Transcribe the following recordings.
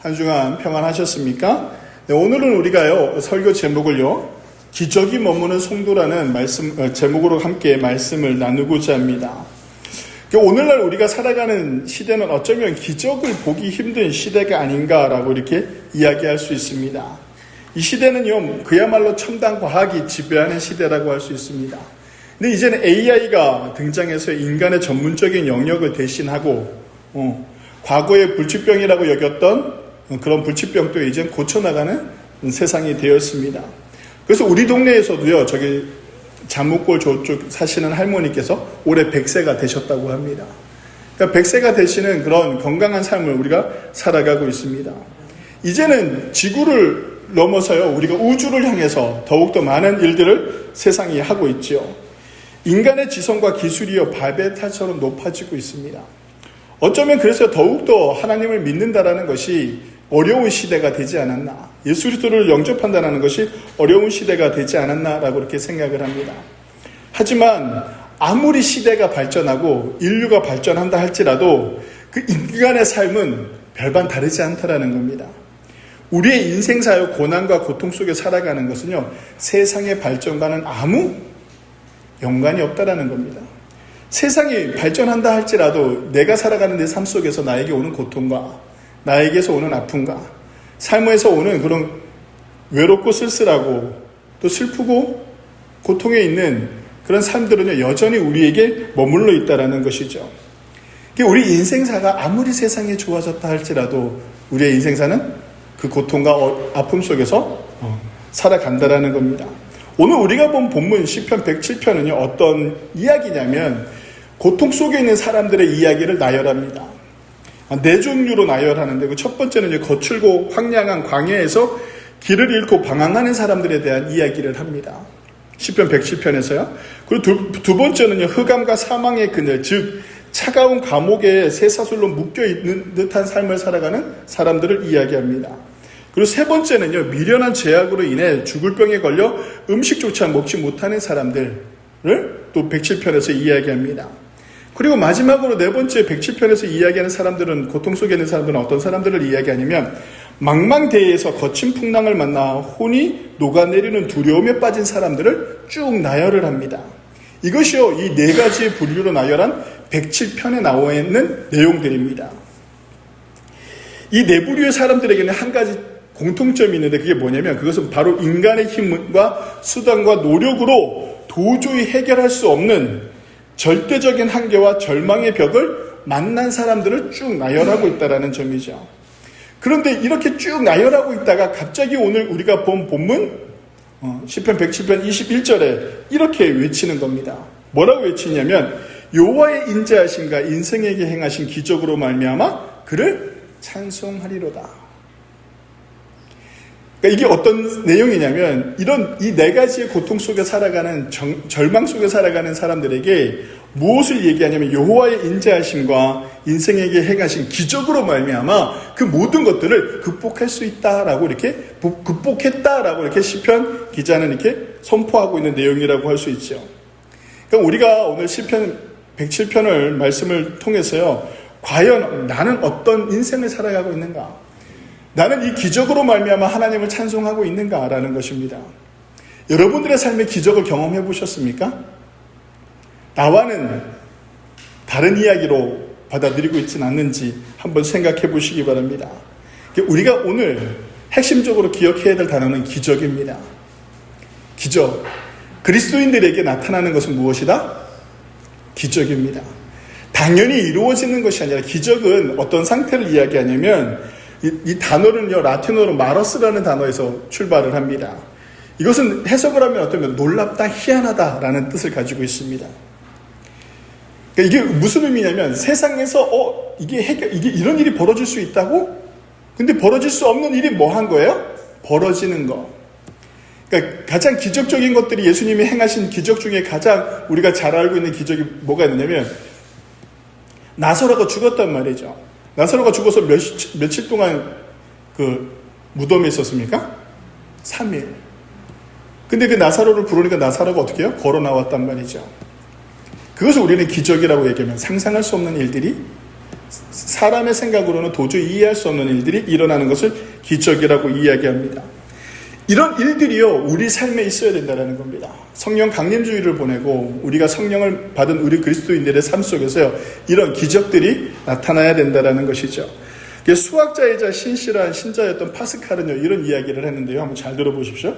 한 주간 평안하셨습니까? 네, 오늘은 우리가요, 설교 제목을요, 기적이 머무는 성도라는 제목으로 함께 말씀을 나누고자 합니다. 오늘날 우리가 살아가는 시대는 어쩌면 기적을 보기 힘든 시대가 아닌가라고 이렇게 이야기할 수 있습니다. 이 시대는요, 그야말로 첨단 과학이 지배하는 시대라고 할 수 있습니다. 근데 이제는 AI가 등장해서 인간의 전문적인 영역을 대신하고, 과거의 불치병이라고 여겼던 그런 불치병도 이제 고쳐나가는 세상이 되었습니다. 그래서 우리 동네에서도요, 저기 자무골 저쪽 사시는 할머니께서 올해 100세가 되셨다고 합니다. 그러니까 100세가 되시는 그런 건강한 삶을 우리가 살아가고 있습니다. 이제는 지구를 넘어서요, 우리가 우주를 향해서 더욱더 많은 일들을 세상이 하고 있죠. 인간의 지성과 기술이요, 바베타처럼 높아지고 있습니다. 어쩌면 그래서 더욱더 하나님을 믿는다라는 것이 어려운 시대가 되지 않았나, 예수 그리스도를 영접한다는 것이 어려운 시대가 되지 않았나라고 이렇게 생각을 합니다. 하지만 아무리 시대가 발전하고 인류가 발전한다 할지라도 그 인간의 삶은 별반 다르지 않다라는 겁니다. 우리의 인생사요, 고난과 고통 속에 살아가는 것은요, 세상의 발전과는 아무 연관이 없다라는 겁니다. 세상이 발전한다 할지라도 내가 살아가는 내 삶 속에서 나에게 오는 고통과 나에게서 오는 아픔과 삶에서 오는 그런 외롭고 쓸쓸하고 또 슬프고 고통에 있는 그런 삶들은요, 여전히 우리에게 머물러 있다라는 것이죠. 우리 인생사가 아무리 세상이 좋아졌다 할지라도 우리의 인생사는 그 고통과 아픔 속에서 살아간다라는 겁니다. 오늘 우리가 본 본문 시편 107편은요, 어떤 이야기냐면 고통 속에 있는 사람들의 이야기를 나열합니다. 네 종류로 나열하는데, 그 첫 번째는 거칠고 황량한 광야에서 길을 잃고 방황하는 사람들에 대한 이야기를 합니다. 시편 107편에서요. 그리고 두 번째는 흑암과 사망의 그늘, 즉 차가운 감옥에 쇠사슬로 묶여있는 듯한 삶을 살아가는 사람들을 이야기합니다. 그리고 세 번째는요, 미련한 죄악으로 인해 죽을 병에 걸려 음식조차 먹지 못하는 사람들을 또 107편에서 이야기합니다. 그리고 마지막으로 네 번째 107편에서 이야기하는 사람들은, 고통 속에 있는 사람들은 어떤 사람들을 이야기하냐면 망망대해에서 거친 풍랑을 만나 혼이 녹아내리는 두려움에 빠진 사람들을 쭉 나열을 합니다. 이것이요, 이 네 가지의 분류로 나열한 107편에 나와 있는 내용들입니다. 이 네 부류의 사람들에게는 한 가지 공통점이 있는데, 그게 뭐냐면 그것은 바로 인간의 힘과 수단과 노력으로 도저히 해결할 수 없는 절대적인 한계와 절망의 벽을 만난 사람들을 쭉 나열하고 있다는 점이죠. 그런데 이렇게 쭉 나열하고 있다가 갑자기 오늘 우리가 본 본문 시편 107편 21절에 이렇게 외치는 겁니다. 뭐라고 외치냐면 여호와의 인자하심과 인생에게 행하신 기적으로 말미암아 그를 찬송하리로다. 그러니까 이게 어떤 내용이냐면, 이 네 가지의 고통 속에 살아가는, 절망 속에 살아가는 사람들에게 무엇을 얘기하냐면 여호와의 인자하심과 인생에게 행하신 기적으로 말미암아 그 모든 것들을 극복할 수 있다라고 이렇게, 극복했다라고 이렇게 시편 기자는 이렇게 선포하고 있는 내용이라고 할 수 있죠. 그러니까 우리가 오늘 시편 107편을 말씀을 통해서요, 과연 나는 어떤 인생을 살아가고 있는가? 나는 이 기적으로 말미암아 하나님을 찬송하고 있는가라는 것입니다. 여러분들의 삶의 기적을 경험해 보셨습니까? 나와는 다른 이야기로 받아들이고 있지는 않는지 한번 생각해 보시기 바랍니다. 우리가 오늘 핵심적으로 기억해야 될 단어는 기적입니다. 기적. 그리스도인들에게 나타나는 것은 무엇이다? 기적입니다. 당연히 이루어지는 것이 아니라, 기적은 어떤 상태를 이야기하냐면 이 단어는요, 라틴어로 마러스라는 단어에서 출발을 합니다. 이것은 해석을 하면 어쩌면 놀랍다, 희한하다라는 뜻을 가지고 있습니다. 그러니까 이게 무슨 의미냐면 세상에서 이게 이런 일이 벌어질 수 있다고? 근데 벌어질 수 없는 일이 뭐 한 거예요? 벌어지는 거. 그러니까 가장 기적적인 것들이, 예수님이 행하신 기적 중에 가장 우리가 잘 알고 있는 기적이 뭐가 있느냐면 나사로가 죽었단 말이죠. 나사로가 죽어서 며칠 동안 그 무덤에 있었습니까? 3일. 근데 그 나사로를 부르니까 나사로가 어떻게 해요? 걸어 나왔단 말이죠. 그것을 우리는 기적이라고 얘기하면 상상할 수 없는 일들이 사람의 생각으로는 도저히 이해할 수 없는 일들이 일어나는 것을 기적이라고 이야기합니다. 이런 일들이요, 우리 삶에 있어야 된다는 겁니다. 성령 강림주의를 보내고 우리가 성령을 받은 우리 그리스도인들의 삶 속에서요, 이런 기적들이 나타나야 된다는 것이죠. 수학자이자 신실한 신자였던 파스칼은요, 이런 이야기를 했는데요. 한번 잘 들어보십시오.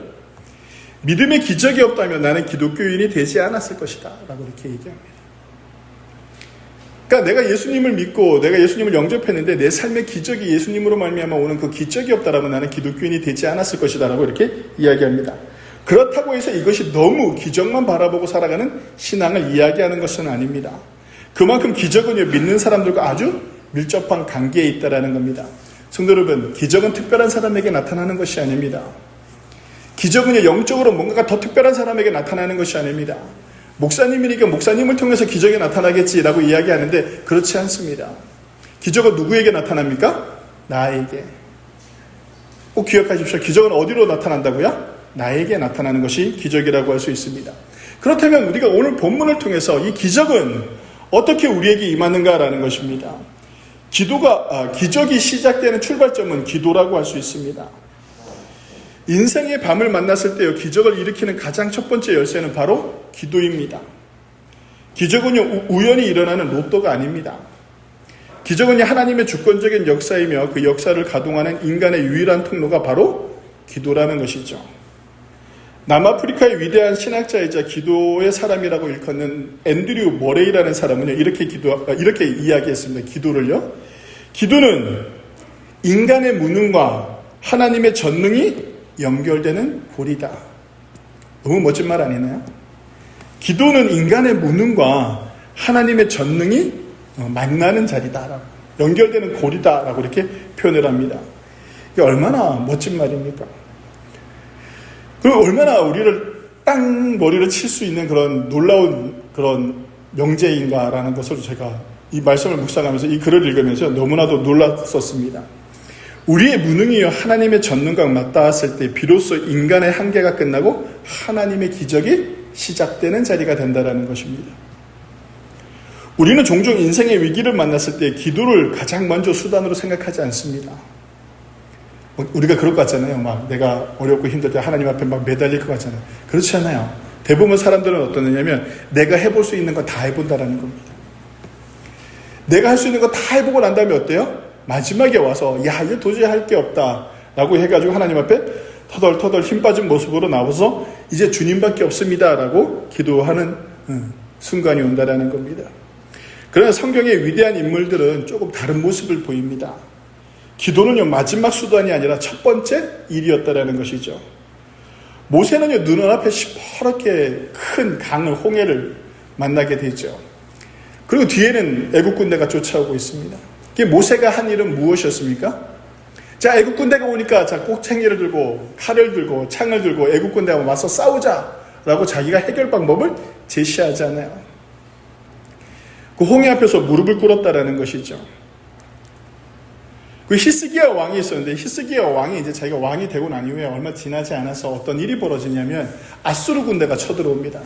믿음의 기적이 없다면 나는 기독교인이 되지 않았을 것이다 라고 이렇게 얘기합니다. 그러니까 내가 예수님을 믿고 내가 예수님을 영접했는데 내 삶의 기적이 예수님으로 말미암아 오는 그 기적이 없다라면 나는 기독교인이 되지 않았을 것이다 라고 이렇게 이야기합니다. 그렇다고 해서 이것이 너무 기적만 바라보고 살아가는 신앙을 이야기하는 것은 아닙니다. 그만큼 기적은 믿는 사람들과 아주 밀접한 관계에 있다는 겁니다. 성도 여러분, 기적은 특별한 사람에게 나타나는 것이 아닙니다. 기적은 영적으로 뭔가가 더 특별한 사람에게 나타나는 것이 아닙니다. 목사님이니까 목사님을 통해서 기적이 나타나겠지라고 이야기하는데 그렇지 않습니다. 기적은 누구에게 나타납니까? 나에게. 꼭 기억하십시오. 기적은 어디로 나타난다고요? 나에게 나타나는 것이 기적이라고 할 수 있습니다. 그렇다면 우리가 오늘 본문을 통해서 이 기적은 어떻게 우리에게 임하는가라는 것입니다. 기적이 시작되는 출발점은 기도라고 할 수 있습니다. 인생의 밤을 만났을 때요, 기적을 일으키는 가장 첫 번째 열쇠는 바로 기도입니다. 기적은요, 우연히 일어나는 로또가 아닙니다. 기적은 하나님의 주권적인 역사이며 그 역사를 가동하는 인간의 유일한 통로가 바로 기도라는 것이죠. 남아프리카의 위대한 신학자이자 기도의 사람이라고 일컫는 앤드류 머레이라는 사람은요, 이렇게 이야기했습니다. 기도는 인간의 무능과 하나님의 전능이 연결되는 고리다. 너무 멋진 말 아니나요? 기도는 인간의 무능과 하나님의 전능이 만나는 자리다. 연결되는 고리다라고 이렇게 표현을 합니다. 이게 얼마나 멋진 말입니까? 그리고 얼마나 우리를 땅 머리를 칠 수 있는 그런 놀라운 그런 명제인가라는 것을 제가 이 말씀을 묵상하면서 이 글을 읽으면서 너무나도 놀랐었습니다. 우리의 무능이요 하나님의 전능과 맞닿았을 때 비로소 인간의 한계가 끝나고 하나님의 기적이 시작되는 자리가 된다는 것입니다. 우리는 종종 인생의 위기를 만났을 때 기도를 가장 먼저 수단으로 생각하지 않습니다. 우리가 그럴 것 같잖아요. 막 내가 어렵고 힘들 때 하나님 앞에 막 매달릴 것 같잖아요. 그렇지 않아요. 대부분 사람들은 어떠냐면 내가 해볼 수 있는 거 다 해본다라는 겁니다. 내가 할 수 있는 거 다 해보고 난 다음에 어때요? 마지막에 와서 이제 도저히 할 게 없다 라고 해가지고 하나님 앞에 터덜터덜 힘 빠진 모습으로 나와서 이제 주님밖에 없습니다 라고 기도하는 순간이 온다라는 겁니다. 그러나 성경의 위대한 인물들은 조금 다른 모습을 보입니다. 기도는요 마지막 수단이 아니라 첫 번째 일이었다라는 것이죠. 모세는요 눈앞에 시퍼렇게 큰 강을 홍해를 만나게 되죠. 그리고 뒤에는 애국 군대가 쫓아오고 있습니다. 모세가 한 일은 무엇이었습니까? 자, 애국 군대가 오니까 자 꼭챙이를 들고 칼을 들고 창을 들고 애국 군대와 맞서 싸우자라고 자기가 해결 방법을 제시하잖아요. 그 홍해 앞에서 무릎을 꿇었다라는 것이죠. 그 히스기야 왕이 있었는데 히스기야 왕이 이제 자기가 왕이 되고 난 이후에 얼마 지나지 않아서 어떤 일이 벌어지냐면 아수르 군대가 쳐들어옵니다.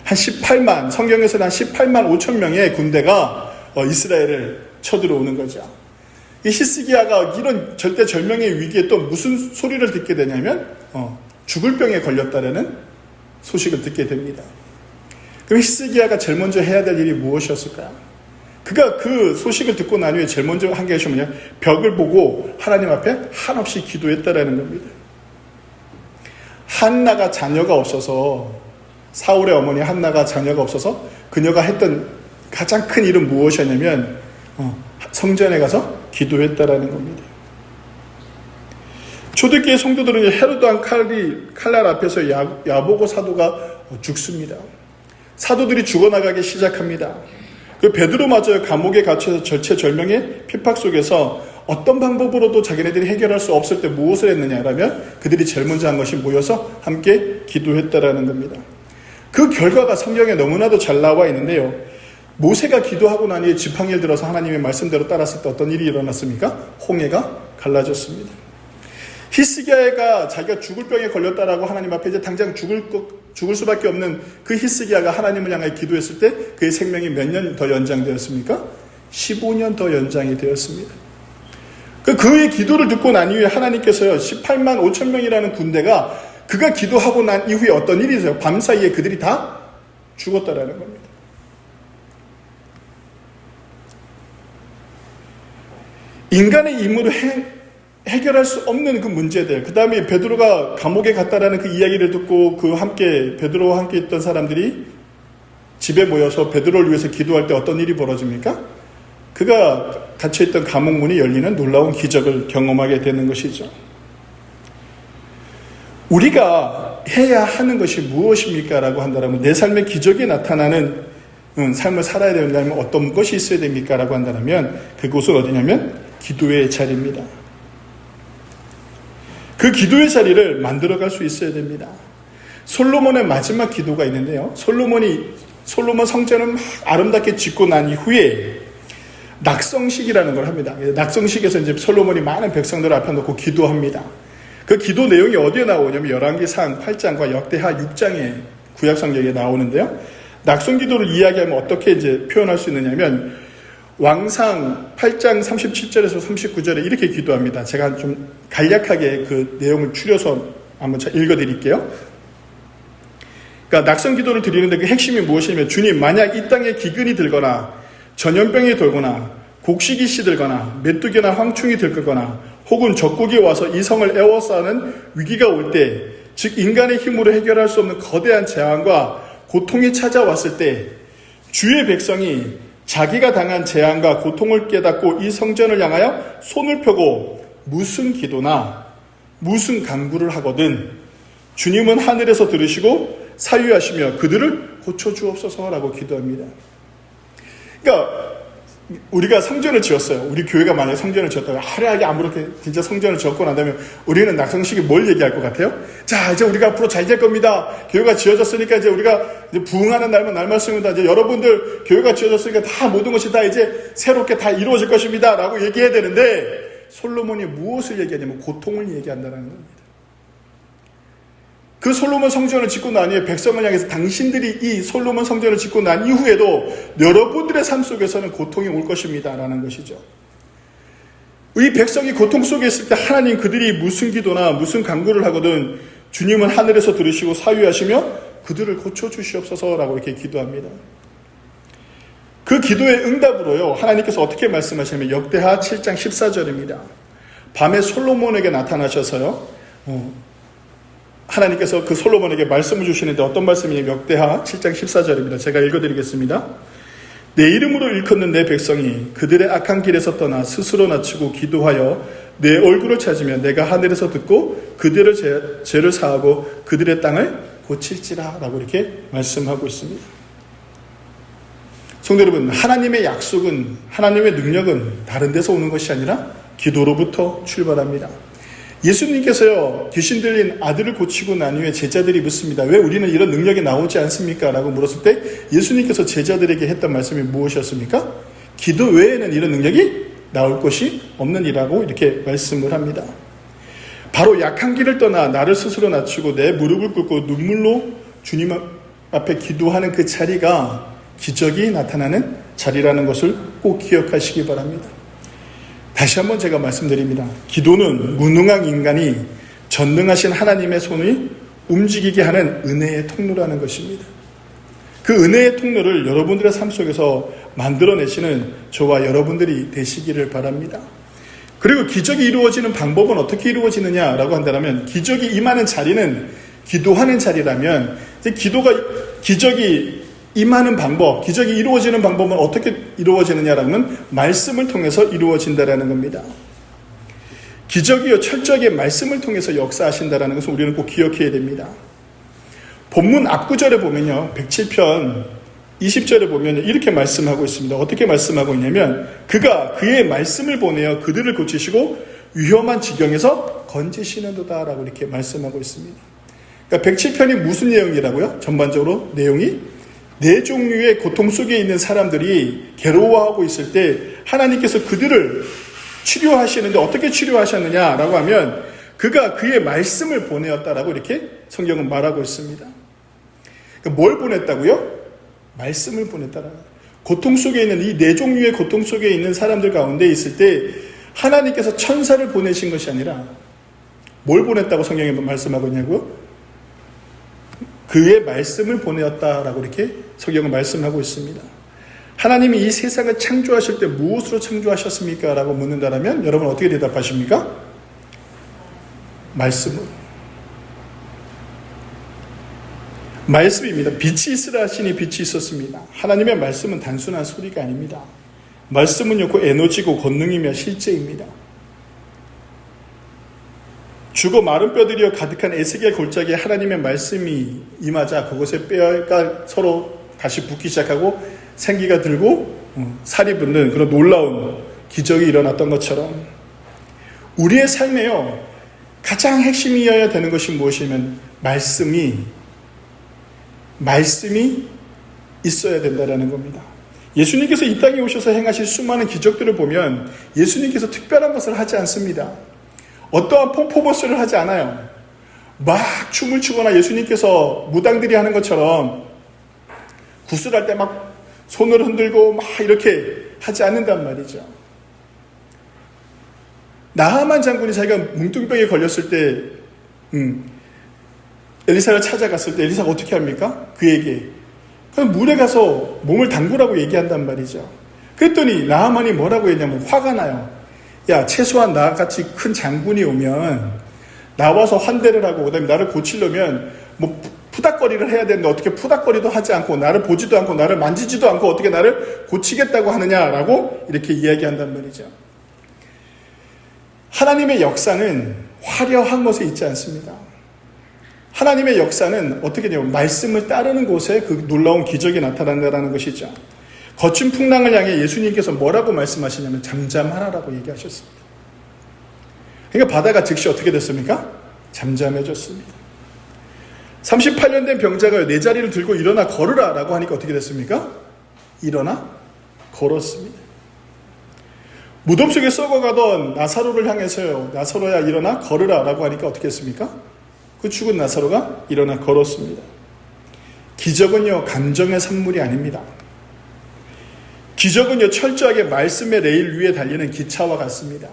한 18만, 성경에서는 한 18만 5천 명의 군대가 이스라엘을 쳐들어오는 거죠. 이 히스기야가 이런 절대절명의 위기에 또 무슨 소리를 듣게 되냐면 죽을 병에 걸렸다라는 소식을 듣게 됩니다. 그럼 히스기야가 제일 먼저 해야 될 일이 무엇이었을까요? 그가 그 소식을 듣고 난 후에 제일 먼저 한 것이 뭐냐? 벽을 보고 하나님 앞에 한없이 기도했다라는 겁니다. 한나가 자녀가 없어서 사울의 어머니 한나가 자녀가 없어서 그녀가 했던 가장 큰 일은 무엇이었냐면 성전에 가서 기도했다라는 겁니다. 초대교회 성도들은 헤로드 왕 칼날 앞에서 야보고 사도가 죽습니다. 사도들이 죽어나가기 시작합니다. 그 베드로마저 감옥에 갇혀서 절체절명의 핍박 속에서 어떤 방법으로도 자기네들이 해결할 수 없을 때 무엇을 했느냐라면 그들이 제일 먼저 한 것이 모여서 함께 기도했다라는 겁니다. 그 결과가 성경에 너무나도 잘 나와 있는데요. 모세가 기도하고 난 후에 지팡이를 들어서 하나님의 말씀대로 따랐을 때 어떤 일이 일어났습니까? 홍해가 갈라졌습니다. 히스기야가 자기가 죽을 병에 걸렸다라고 하나님 앞에 이제 당장 죽을 수밖에 없는 그 히스기야가 하나님을 향해 기도했을 때 그의 생명이 몇 년 더 연장되었습니까? 15년 더 연장이 되었습니다. 그의 기도를 듣고 난 이후에 하나님께서요, 18만 5천 명이라는 군대가 그가 기도하고 난 이후에 어떤 일이 있어요? 밤사이에 그들이 다 죽었다라는 겁니다. 인간의 힘으로 해결할 수 없는 그 문제들, 그 다음에 베드로가 감옥에 갔다라는 그 이야기를 듣고 베드로와 함께 있던 사람들이 집에 모여서 베드로를 위해서 기도할 때 어떤 일이 벌어집니까? 그가 닫혀있던 감옥 문이 열리는 놀라운 기적을 경험하게 되는 것이죠. 우리가 해야 하는 것이 무엇입니까? 라고 한다면 내 삶의 기적이 나타나는 삶을 살아야 된다면 어떤 것이 있어야 됩니까? 라고 한다면 그곳은 어디냐면 기도의 자리입니다. 그 기도의 자리를 만들어갈 수 있어야 됩니다. 솔로몬의 마지막 기도가 있는데요. 솔로몬 성전을 막 아름답게 짓고 난 이후에 낙성식이라는 걸 합니다. 낙성식에서 이제 솔로몬이 많은 백성들을 앞에 놓고 기도합니다. 그 기도 내용이 어디에 나오냐면 열왕기상 8장과 역대하 6장의 구약성경에 나오는데요. 낙성 기도를 이야기하면 어떻게 이제 표현할 수 있느냐면 왕상 8장 37절에서 39절에 이렇게 기도합니다. 제가 좀 간략하게 그 내용을 추려서 한번 읽어드릴게요. 그러니까 낙성 기도를 드리는데 그 핵심이 무엇이냐면 주님, 만약 이 땅에 기근이 들거나 전염병이 돌거나 곡식이 시들거나 메뚜기나 황충이 들거나 혹은 적국이 와서 이 성을 에워싸는 위기가 올 때, 즉 인간의 힘으로 해결할 수 없는 거대한 재앙과 고통이 찾아왔을 때 주의 백성이 자기가 당한 재앙과 고통을 깨닫고 이 성전을 향하여 손을 펴고 무슨 기도나 무슨 간구를 하거든 주님은 하늘에서 들으시고 사유하시며 그들을 고쳐주옵소서라고 기도합니다. 그러니까 우리가 성전을 지었어요. 우리 교회가 만약에 성전을 지었다고 화려하게 아무렇게 진짜 성전을 지었고 난다면 우리는 낙성식에 뭘 얘기할 것 같아요? 자, 이제 우리가 앞으로 잘 될 겁니다. 교회가 지어졌으니까 이제 우리가 이제 부흥하는 날만 말씀입니다. 이제 여러분들 교회가 지어졌으니까 다 모든 것이 다 이제 새롭게 다 이루어질 것입니다. 라고 얘기해야 되는데 솔로몬이 무엇을 얘기하냐면 고통을 얘기한다는 겁니다. 그 솔로몬 성전을 짓고 난 이후에 백성을 향해서 당신들이 이 솔로몬 성전을 짓고 난 이후에도 여러분들의 삶 속에서는 고통이 올 것입니다. 라는 것이죠. 이 백성이 고통 속에 있을 때 하나님 그들이 무슨 기도나 무슨 간구를 하거든 주님은 하늘에서 들으시고 사유하시며 그들을 고쳐주시옵소서라고 이렇게 기도합니다. 그 기도의 응답으로요. 하나님께서 어떻게 말씀하시냐면 역대하 7장 14절입니다. 밤에 솔로몬에게 나타나셔서요. 하나님께서 그 솔로몬에게 말씀을 주시는데 어떤 말씀이냐면 역대하 7장 14절입니다. 제가 읽어드리겠습니다. 내 이름으로 일컫는 내 백성이 그들의 악한 길에서 떠나 스스로 낮추고 기도하여 내 얼굴을 찾으며 내가 하늘에서 듣고 그들의 죄를 사하고 그들의 땅을 고칠지라 라고 이렇게 말씀하고 있습니다. 성도 여러분, 하나님의 약속은 하나님의 능력은 다른 데서 오는 것이 아니라 기도로부터 출발합니다. 예수님께서요, 귀신 들린 아들을 고치고 난 후에 제자들이 묻습니다. 왜 우리는 이런 능력이 나오지 않습니까? 라고 물었을 때 예수님께서 제자들에게 했던 말씀이 무엇이었습니까? 기도 외에는 이런 능력이 나올 것이 없느니라고 이렇게 말씀을 합니다. 바로 약한 길을 떠나 나를 스스로 낮추고 내 무릎을 꿇고 눈물로 주님 앞에 기도하는 그 자리가 기적이 나타나는 자리라는 것을 꼭 기억하시기 바랍니다. 다시 한번 제가 말씀드립니다. 기도는 무능한 인간이 전능하신 하나님의 손을 움직이게 하는 은혜의 통로라는 것입니다. 그 은혜의 통로를 여러분들의 삶 속에서 만들어내시는 저와 여러분들이 되시기를 바랍니다. 그리고 기적이 이루어지는 방법은 어떻게 이루어지느냐라고 한다면 기적이 임하는 자리는 기도하는 자리라면 기적이 임하는 방법, 기적이 이루어지는 방법은 어떻게 이루어지느냐라는 말씀을 통해서 이루어진다라는 겁니다. 기적이요 철저하게 말씀을 통해서 역사하신다라는 것을 우리는 꼭 기억해야 됩니다. 본문 앞구절에 보면요, 107편 20절에 보면 이렇게 말씀하고 있습니다. 어떻게 말씀하고 있냐면 그가 그의 말씀을 보내어 그들을 고치시고 위험한 지경에서 건지시는도다라고 이렇게 말씀하고 있습니다. 그러니까 107편이 무슨 내용이라고요? 전반적으로 내용이 네 종류의 고통 속에 있는 사람들이 괴로워하고 있을 때 하나님께서 그들을 치료하시는데 어떻게 치료하셨느냐라고 하면 그가 그의 말씀을 보내었다라고 이렇게 성경은 말하고 있습니다. 그러니까 뭘 보냈다고요? 말씀을 보냈다라고. 고통 속에 있는 이 네 종류의 고통 속에 있는 사람들 가운데 있을 때 하나님께서 천사를 보내신 것이 아니라 뭘 보냈다고 성경에 말씀하고 있냐고요? 그의 말씀을 보내었다라고 이렇게 성경은 말씀하고 있습니다. 하나님이 이 세상을 창조하실 때 무엇으로 창조하셨습니까? 라고 묻는다면 여러분 어떻게 대답하십니까? 말씀으로. 말씀입니다. 빛이 있으라 하시니 빛이 있었습니다. 하나님의 말씀은 단순한 소리가 아닙니다. 말씀은 그 에너지고 권능이며 실제입니다. 죽어 마른 뼈들이여 가득한 에스겔 골짜기에 하나님의 말씀이 임하자 그곳에 뼈가 서로 다시 붙기 시작하고 생기가 들고 살이 붙는 그런 놀라운 기적이 일어났던 것처럼 우리의 삶에요 가장 핵심이어야 되는 것이 무엇이냐면 말씀이 있어야 된다는 겁니다. 예수님께서 이 땅에 오셔서 행하신 수많은 기적들을 보면 예수님께서 특별한 것을 하지 않습니다. 어떠한 퍼포먼스를 하지 않아요. 막 춤을 추거나 예수님께서 무당들이 하는 것처럼 구슬할 때 막 손을 흔들고 막 이렇게 하지 않는단 말이죠. 나하만 장군이 자기가 뭉뚱병에 걸렸을 때 엘리사를 찾아갔을 때 엘리사가 어떻게 합니까? 그에게 그냥 물에 가서 몸을 담그라고 얘기한단 말이죠. 그랬더니 나하만이 뭐라고 했냐면 화가 나요. 야, 최소한 나같이 큰 장군이 오면 나와서 환대를 하고 그다음에 나를 고치려면 뭐 푸닥거리를 해야 되는데 어떻게 푸닥거리도 하지 않고 나를 보지도 않고 나를 만지지도 않고 어떻게 나를 고치겠다고 하느냐라고 이렇게 이야기한단 말이죠. 하나님의 역사는 화려한 것에 있지 않습니다. 하나님의 역사는 어떻게 되냐면 말씀을 따르는 곳에 그 놀라운 기적이 나타난다는 것이죠. 거친 풍랑을 향해 예수님께서 뭐라고 말씀하시냐면 잠잠하라고 얘기하셨습니다. 그러니까 바다가 즉시 어떻게 됐습니까? 잠잠해졌습니다. 38년 된 병자가 내 자리를 들고 일어나 걸으라 라고 하니까 어떻게 됐습니까? 일어나 걸었습니다. 무덤 속에 썩어가던 나사로를 향해서요. 나사로야 일어나 걸으라 라고 하니까 어떻게 했습니까? 그 죽은 나사로가 일어나 걸었습니다. 기적은요 감정의 산물이 아닙니다. 기적은요 철저하게 말씀의 레일 위에 달리는 기차와 같습니다.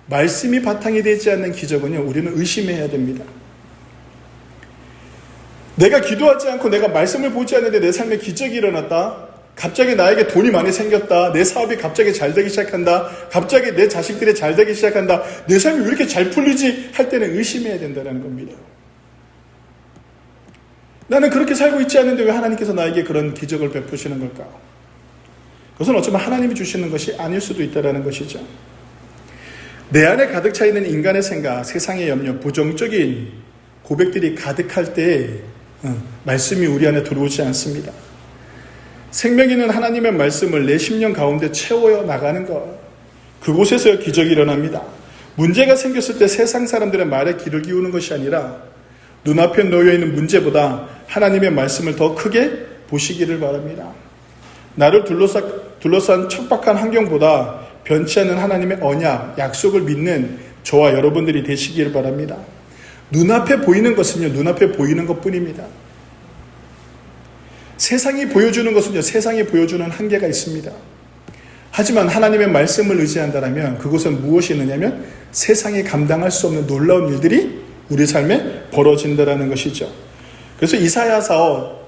말씀이 바탕이 되지 않는 기적은요 우리는 의심해야 됩니다. 내가 기도하지 않고 내가 말씀을 보지 않는데 내 삶에 기적이 일어났다. 갑자기 나에게 돈이 많이 생겼다. 내 사업이 갑자기 잘 되기 시작한다. 갑자기 내 자식들이 잘 되기 시작한다. 내 삶이 왜 이렇게 잘 풀리지? 할 때는 의심해야 된다는 겁니다. 나는 그렇게 살고 있지 않는데 왜 하나님께서 나에게 그런 기적을 베푸시는 걸까? 그것은 어쩌면 하나님이 주시는 것이 아닐 수도 있다는 것이죠. 내 안에 가득 차 있는 인간의 생각, 세상의 염려, 부정적인 고백들이 가득할 때 말씀이 우리 안에 들어오지 않습니다. 생명 있는 하나님의 말씀을 내 심령 가운데 채워 나가는 것, 그곳에서 기적이 일어납니다. 문제가 생겼을 때 세상 사람들의 말에 귀를 기우는 것이 아니라 눈앞에 놓여있는 문제보다 하나님의 말씀을 더 크게 보시기를 바랍니다. 나를 둘러싼 척박한 환경보다 변치 않는 하나님의 언약, 약속을 믿는 저와 여러분들이 되시기를 바랍니다. 눈앞에 보이는 것은요, 눈앞에 보이는 것 뿐입니다. 세상이 보여주는 것은요, 세상이 보여주는 한계가 있습니다. 하지만 하나님의 말씀을 의지한다면 그것은 무엇이 있느냐면 세상이 감당할 수 없는 놀라운 일들이 우리 삶에 벌어진다는 것이죠. 그래서 이사야서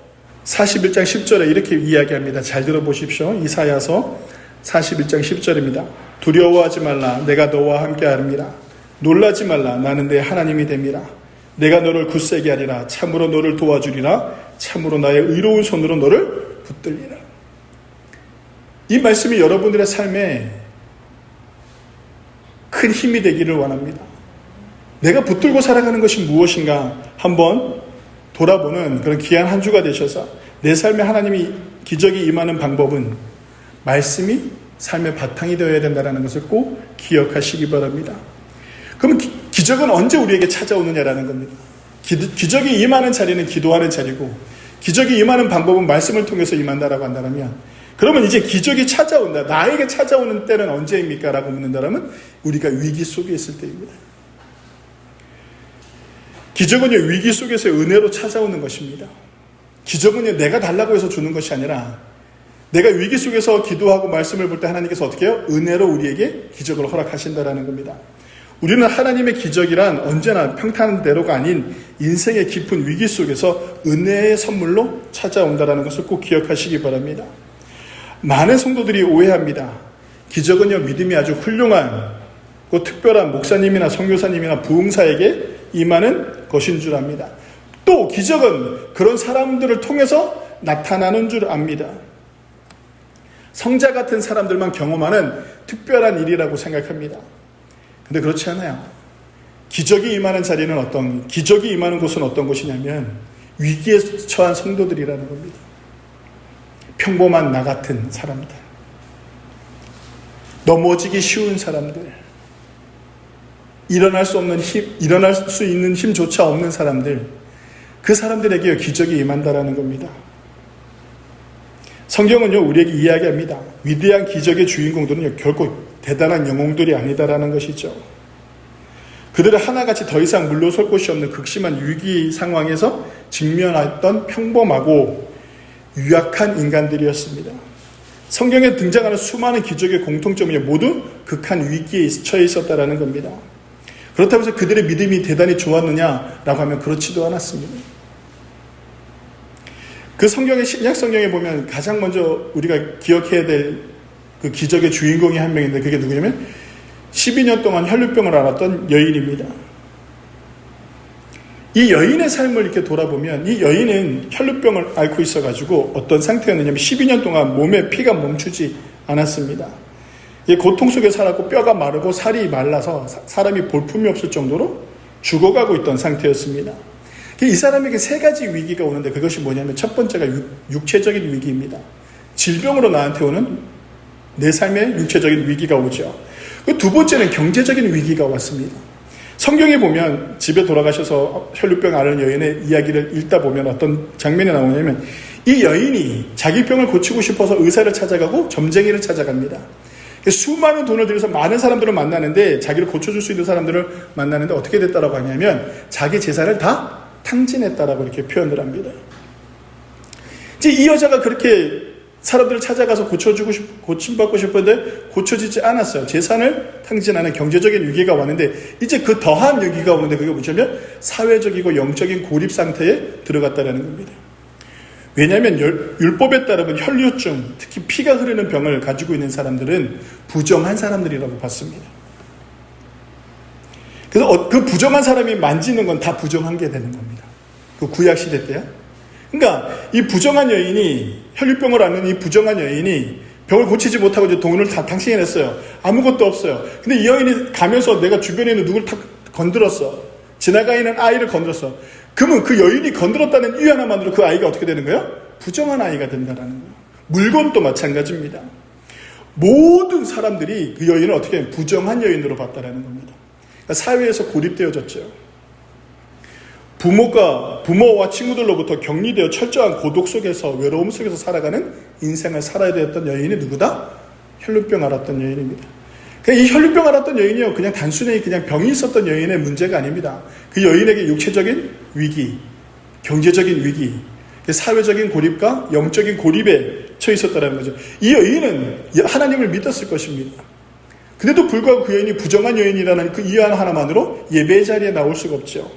41장 10절에 이렇게 이야기합니다. 잘 들어보십시오. 이사야서 41장 10절입니다. 두려워하지 말라. 내가 너와 함께 하리라. 놀라지 말라. 나는 내 하나님이 됨이라. 내가 너를 굳세게 하리라. 참으로 너를 도와주리라. 참으로 나의 의로운 손으로 너를 붙들리라. 이 말씀이 여러분들의 삶에 큰 힘이 되기를 원합니다. 내가 붙들고 살아가는 것이 무엇인가 한번 돌아보는 그런 귀한 한 주가 되셔서 내 삶에 하나님이 기적이 임하는 방법은 말씀이 삶의 바탕이 되어야 된다는 것을 꼭 기억하시기 바랍니다. 그럼 기적은 언제 우리에게 찾아오느냐라는 겁니다. 기적이 임하는 자리는 기도하는 자리고 기적이 임하는 방법은 말씀을 통해서 임한다라고 한다면 그러면 이제 기적이 찾아온다. 나에게 찾아오는 때는 언제입니까? 라고 묻는다면 우리가 위기 속에 있을 때입니다. 기적은요, 위기 속에서 은혜로 찾아오는 것입니다. 기적은요, 내가 달라고 해서 주는 것이 아니라 내가 위기 속에서 기도하고 말씀을 볼 때 하나님께서 어떻게 해요? 은혜로 우리에게 기적을 허락하신다라는 겁니다. 우리는 하나님의 기적이란 언제나 평탄대로가 아닌 인생의 깊은 위기 속에서 은혜의 선물로 찾아온다는 것을 꼭 기억하시기 바랍니다. 많은 성도들이 오해합니다. 기적은요, 믿음이 아주 훌륭한 특별한 목사님이나 선교사님이나 부흥사에게 임하는 것인 줄 압니다. 또 기적은 그런 사람들을 통해서 나타나는 줄 압니다. 성자 같은 사람들만 경험하는 특별한 일이라고 생각합니다. 근데 그렇지 않아요. 기적이 임하는 자리는 기적이 임하는 곳은 어떤 곳이냐면 위기에 처한 성도들이라는 겁니다. 평범한 나 같은 사람들, 넘어지기 쉬운 사람들, 일어날 수 있는 힘조차 없는 사람들, 그 사람들에게 기적이 임한다라는 겁니다. 성경은요, 우리에게 이야기합니다. 위대한 기적의 주인공들은 결코 대단한 영웅들이 아니다라는 것이죠. 그들은 하나같이 더 이상 물러설 곳이 없는 극심한 위기 상황에서 직면했던 평범하고 유약한 인간들이었습니다. 성경에 등장하는 수많은 기적의 공통점이 모두 극한 위기에 처해 있었다라는 겁니다. 그렇다고 해서 그들의 믿음이 대단히 좋았느냐라고 하면 그렇지도 않았습니다. 그 신약 성경에 보면 가장 먼저 우리가 기억해야 될 그 기적의 주인공이 한 명인데 그게 누구냐면 12년 동안 혈루병을 앓았던 여인입니다. 이 여인의 삶을 이렇게 돌아보면 이 여인은 혈루병을 앓고 있어가지고 어떤 상태였느냐면 12년 동안 몸에 피가 멈추지 않았습니다. 고통 속에 살았고 뼈가 마르고 살이 말라서 사람이 볼품이 없을 정도로 죽어가고 있던 상태였습니다. 이 사람에게 세 가지 위기가 오는데 그것이 뭐냐면 첫 번째가 육체적인 위기입니다. 질병으로 나한테 오는 내 삶의 육체적인 위기가 오죠. 두 번째는 경제적인 위기가 왔습니다. 성경에 보면 집에 돌아가셔서 혈루병 앓은 여인의 이야기를 읽다 보면 어떤 장면이 나오냐면 이 여인이 자기 병을 고치고 싶어서 의사를 찾아가고 점쟁이를 찾아갑니다. 수많은 돈을 들여서 많은 사람들을 만나는데 자기를 고쳐줄 수 있는 사람들을 만나는데 어떻게 됐다라고 하냐면 자기 재산을 다 탕진했다라고 이렇게 표현을 합니다. 이제 이 여자가 그렇게 사람들을 찾아가서 고침받고 싶었는데 고쳐지지 않았어요. 재산을 탕진하는 경제적인 위기가 왔는데 이제 그 더한 위기가 오는데 그게 뭐냐면 사회적이고 영적인 고립 상태에 들어갔다는 겁니다. 왜냐하면 율법에 따르면 혈류증, 특히 피가 흐르는 병을 가지고 있는 사람들은 부정한 사람들이라고 봤습니다. 그래서 그 부정한 사람이 만지는 건 다 부정한 게 되는 겁니다. 그 구약시대 때요. 그러니까 이 부정한 여인이 혈류병을 앓는 이 부정한 여인이 병을 고치지 못하고 이제 돈을 다 당신이 냈어요. 아무것도 없어요. 근데 이 여인이 가면서 내가 주변에 있는 누구를 탁 건드렸어. 지나가 있는 아이를 건드렸어. 그러면 그 여인이 건드렸다는 이유 하나만으로 그 아이가 어떻게 되는 거예요? 부정한 아이가 된다는 거예요. 물건도 마찬가지입니다. 모든 사람들이 그 여인을 어떻게 부정한 여인으로 봤다는 겁니다. 그러니까 사회에서 고립되어졌죠. 부모와 친구들로부터 격리되어 철저한 고독 속에서 외로움 속에서 살아가는 인생을 살아야 되었던 여인이 누구다? 혈루병 앓았던 여인입니다. 이 혈루병 앓았던 여인이요, 그냥 단순히 그냥 병이 있었던 여인의 문제가 아닙니다. 그 여인에게 육체적인 위기, 경제적인 위기, 사회적인 고립과 영적인 고립에 처해 있었다는 거죠. 이 여인은 하나님을 믿었을 것입니다. 근데도 불구하고 그 여인이 부정한 여인이라는 그 이유 하나만으로 예배의 자리에 나올 수가 없죠.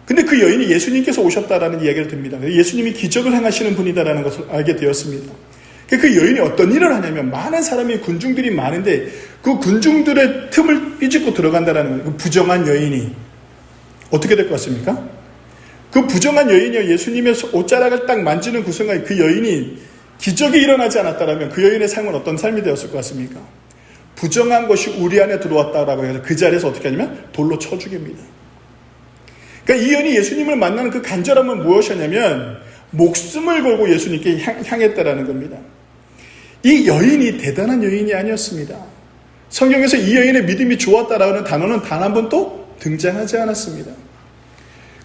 근데 그 여인이 예수님께서 오셨다라는 이야기를 듣습니다. 예수님이 기적을 행하시는 분이다라는 것을 알게 되었습니다. 그 여인이 어떤 일을 하냐면 많은 사람이 군중들이 많은데 그 군중들의 틈을 삐집고 들어간다라는 거예요. 그 부정한 여인이 어떻게 될 것 같습니까? 그 부정한 여인이요, 예수님의 옷자락을 딱 만지는 그 순간 그 여인이 기적이 일어나지 않았다라면 그 여인의 삶은 어떤 삶이 되었을 것 같습니까? 부정한 것이 우리 안에 들어왔다라고 해서 그 자리에서 어떻게 하냐면 돌로 쳐 죽입니다. 그러니까 이 여인이 예수님을 만나는 그 간절함은 무엇이냐면 목숨을 걸고 예수님께 향했다라는 겁니다. 이 여인이 대단한 여인이 아니었습니다. 성경에서 이 여인의 믿음이 좋았다라는 단어는 단 한 번도 등장하지 않았습니다.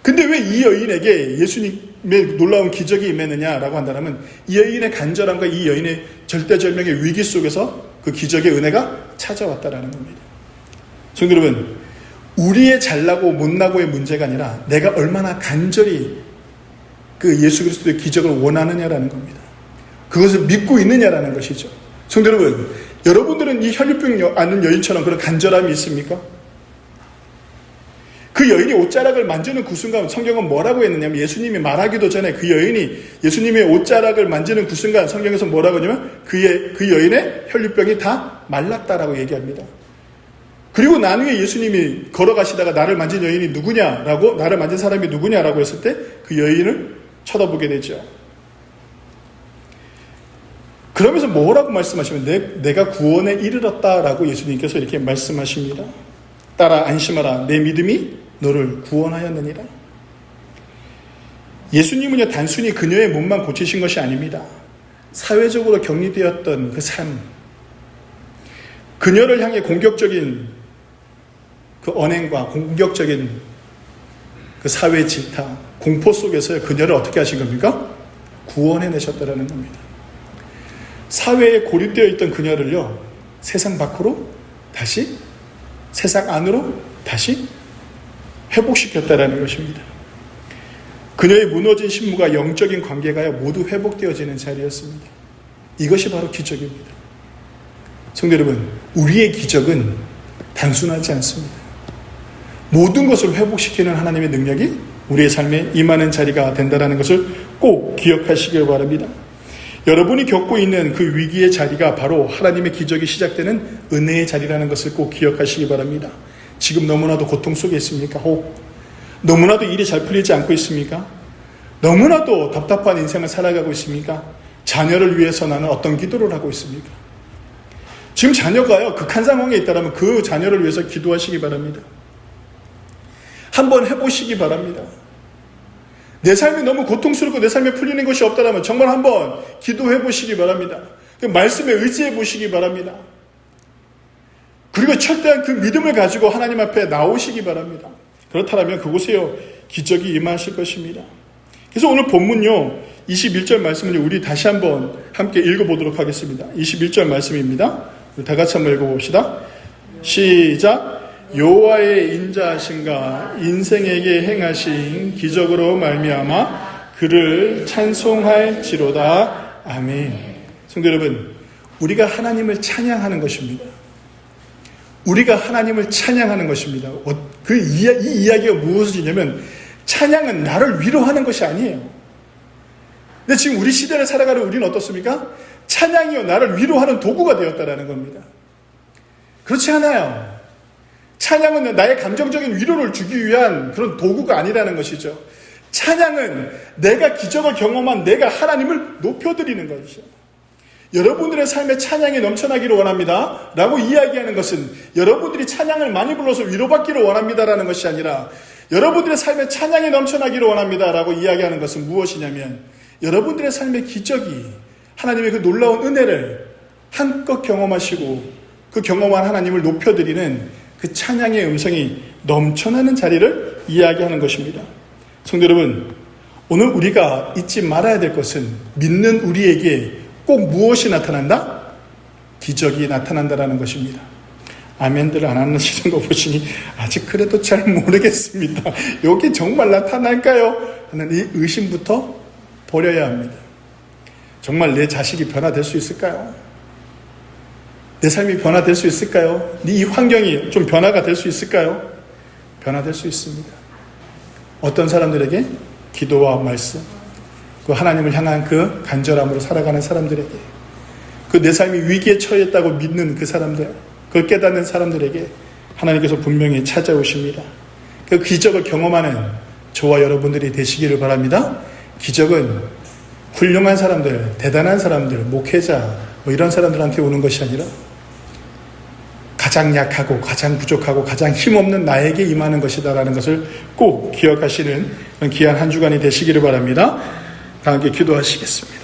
근데 왜 이 여인에게 예수님의 놀라운 기적이 임했느냐라고 한다면 이 여인의 간절함과 이 여인의 절대절명의 위기 속에서 그 기적의 은혜가 찾아왔다라는 겁니다. 성도 여러분, 우리의 잘나고 못나고의 문제가 아니라 내가 얼마나 간절히 그 예수 그리스도의 기적을 원하느냐라는 겁니다. 그것을 믿고 있느냐라는 것이죠. 성도 여러분, 여러분들은 이 혈류병 앓는 여인처럼 그런 간절함이 있습니까? 그 여인이 옷자락을 만지는 그 순간 성경은 뭐라고 했느냐면, 예수님이 말하기도 전에 그 여인이 예수님의 옷자락을 만지는 그 순간 성경에서 뭐라고 하냐면 그 여인의 혈류병이 다 말랐다라고 얘기합니다. 그리고 나중에 예수님이 걸어가시다가 나를 만진 여인이 누구냐라고, 나를 만진 사람이 누구냐라고 했을 때 그 여인을 쳐다보게 되죠. 그러면서 뭐라고 말씀하시면, 내가 구원에 이르렀다라고 예수님께서 이렇게 말씀하십니다. 따라 안심하라, 내 믿음이 너를 구원하였느니라. 예수님은요, 단순히 그녀의 몸만 고치신 것이 아닙니다. 사회적으로 격리되었던 그 삶, 그녀를 향해 공격적인 그 언행과 공격적인 그 사회 질타, 공포 속에서 그녀를 어떻게 하신 겁니까? 구원해내셨다라는 겁니다. 사회에 고립되어 있던 그녀를요, 세상 밖으로 다시, 세상 안으로 다시 회복시켰다라는 것입니다. 그녀의 무너진 신부가 영적인 관계가 모두 회복되어지는 자리였습니다. 이것이 바로 기적입니다. 성도 여러분, 우리의 기적은 단순하지 않습니다. 모든 것을 회복시키는 하나님의 능력이 우리의 삶에 임하는 자리가 된다는 것을 꼭 기억하시길 바랍니다. 여러분이 겪고 있는 그 위기의 자리가 바로 하나님의 기적이 시작되는 은혜의 자리라는 것을 꼭 기억하시기 바랍니다. 지금 너무나도 고통 속에 있습니까? 혹 너무나도 일이 잘 풀리지 않고 있습니까? 너무나도 답답한 인생을 살아가고 있습니까? 자녀를 위해서 나는 어떤 기도를 하고 있습니까? 지금 자녀가요, 극한 상황에 있다면 그 자녀를 위해서 기도하시기 바랍니다. 한번 해보시기 바랍니다. 내 삶이 너무 고통스럽고 내 삶에 풀리는 것이 없다면 정말 한번 기도해 보시기 바랍니다. 그 말씀에 의지해 보시기 바랍니다. 그리고 철저한 그 믿음을 가지고 하나님 앞에 나오시기 바랍니다. 그렇다면 그곳에요, 기적이 임하실 것입니다. 그래서 오늘 본문요, 21절 말씀을 우리 다시 한번 함께 읽어보도록 하겠습니다. 21절 말씀입니다. 우리 다 같이 한번 읽어봅시다. 시작. 여호와의 인자하신가 인생에게 행하신 기적으로 말미암아 그를 찬송할지로다. 아멘. 성도 여러분, 우리가 하나님을 찬양하는 것입니다. 우리가 하나님을 찬양하는 것입니다. 이 이야기가 무엇이냐면, 찬양은 나를 위로하는 것이 아니에요. 근데 지금 우리 시대를 살아가는 우리는 어떻습니까? 찬양이요, 나를 위로하는 도구가 되었다라는 겁니다. 그렇지 않아요. 찬양은 나의 감정적인 위로를 주기 위한 그런 도구가 아니라는 것이죠. 찬양은 내가 기적을 경험한 내가 하나님을 높여드리는 것이죠. 여러분들의 삶에 찬양이 넘쳐나기를 원합니다 라고 이야기하는 것은 여러분들이 찬양을 많이 불러서 위로받기를 원합니다 라는 것이 아니라, 여러분들의 삶에 찬양이 넘쳐나기를 원합니다 라고 이야기하는 것은 무엇이냐면, 여러분들의 삶의 기적이 하나님의 그 놀라운 은혜를 한껏 경험하시고 그 경험한 하나님을 높여드리는 그 찬양의 음성이 넘쳐나는 자리를 이야기하는 것입니다. 성도 여러분, 오늘 우리가 잊지 말아야 될 것은, 믿는 우리에게 꼭 무엇이 나타난다? 기적이 나타난다라는 것입니다. 아멘들 안 하시는 거 보시니 아직 그래도 잘 모르겠습니다. 여기 정말 나타날까요? 하는 이 의심부터 버려야 합니다. 정말 내 자식이 변화될 수 있을까요? 내 삶이 변화될 수 있을까요? 이 환경이 좀 변화가 될 수 있을까요? 변화될 수 있습니다. 어떤 사람들에게? 기도와 말씀, 그 하나님을 향한 그 간절함으로 살아가는 사람들에게, 그 내 삶이 위기에 처했다고 믿는 그 사람들, 그걸 깨닫는 사람들에게 하나님께서 분명히 찾아오십니다. 그 기적을 경험하는 저와 여러분들이 되시기를 바랍니다. 기적은 훌륭한 사람들, 대단한 사람들, 목회자, 이런 사람들한테 오는 것이 아니라 가장 약하고 가장 부족하고 가장 힘없는 나에게 임하는 것이다라는 것을 꼭 기억하시는 귀한 한 주간이 되시기를 바랍니다. 다 함께 기도하시겠습니다.